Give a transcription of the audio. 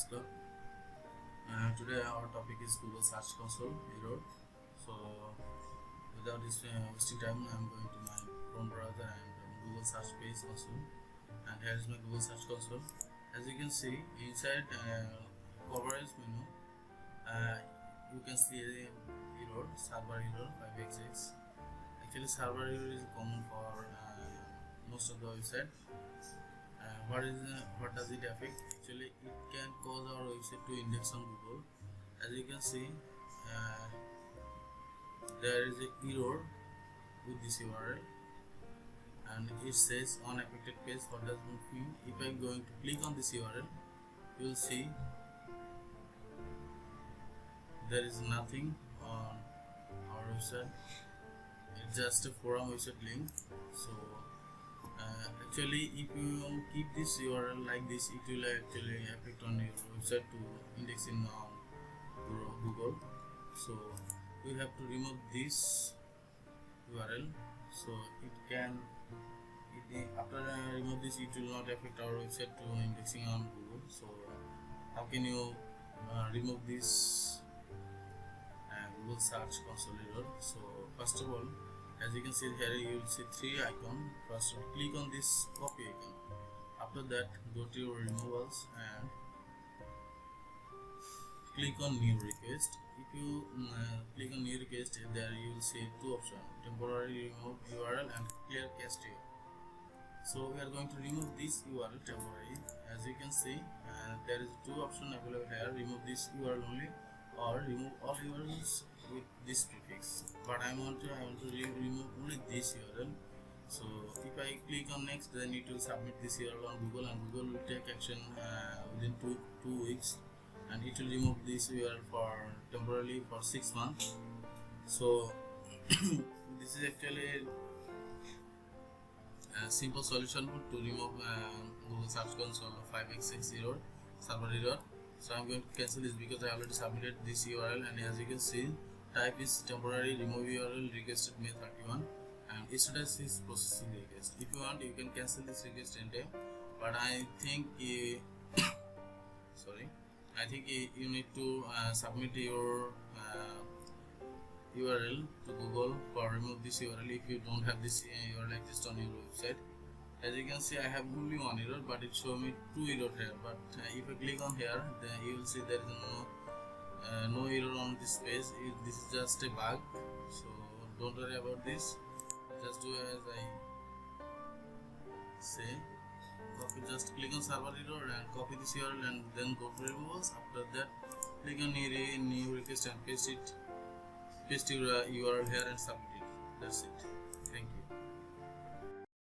Club. Today our topic is Google Search Console error. So without wasting time, I'm going to my Chrome browser and Google Search Page Console, and here is my Google Search Console. As you can see inside coverage menu, you can see the error, server error 5xx. Actually, server error is common for most of the website. What does it affect? Actually, it can cause our website to index on Google. As you can see, there is a error with this URL, and it says unaffected page. What does it mean? If I'm going to click on this URL, you will see there is nothing on our website. It's just a forum website link. So actually, if you keep this URL like this, it will actually affect on your website to indexing on Google. So we have to remove this URL. So it can, after remove this, it will not affect our website to indexing on Google. So how can you remove this Google Search Console error? So first of all, as you can see here, you will see three icons. First, click on this copy icon. After that, go to your removals and click on new request. If you click on new request, there you will see two options: temporary remove URL and clear cache. So we are going to remove this URL temporary. As you can see, there is two options available here: remove this URL only, or remove all URLs with this prefix. But I want to remove only this URL. So if I click on next, then it will submit this URL on Google, and Google will take action within two weeks, and it will remove this URL for temporarily for 6 months. So this is actually a simple solution to remove Google Search Console 5xx error, server error. So I'm going to cancel this because I already submitted this URL, and as you can see, type is temporary remove URL requested May 31, and status is processing request. If you want, you can cancel this request anytime, but I think I think you need to submit your URL to Google for remove this URL if you don't have this URL exist on your website. As you can see, I have only one error, but it shows me two errors here. But if I click on here, then you will see there is no error on this page. This is just a bug, so don't worry about this. Just do as I say. Copy, just click on server error and copy this URL, and then go to removals. After that, click on new request and paste your URL here and submit it. That's it. Thank you.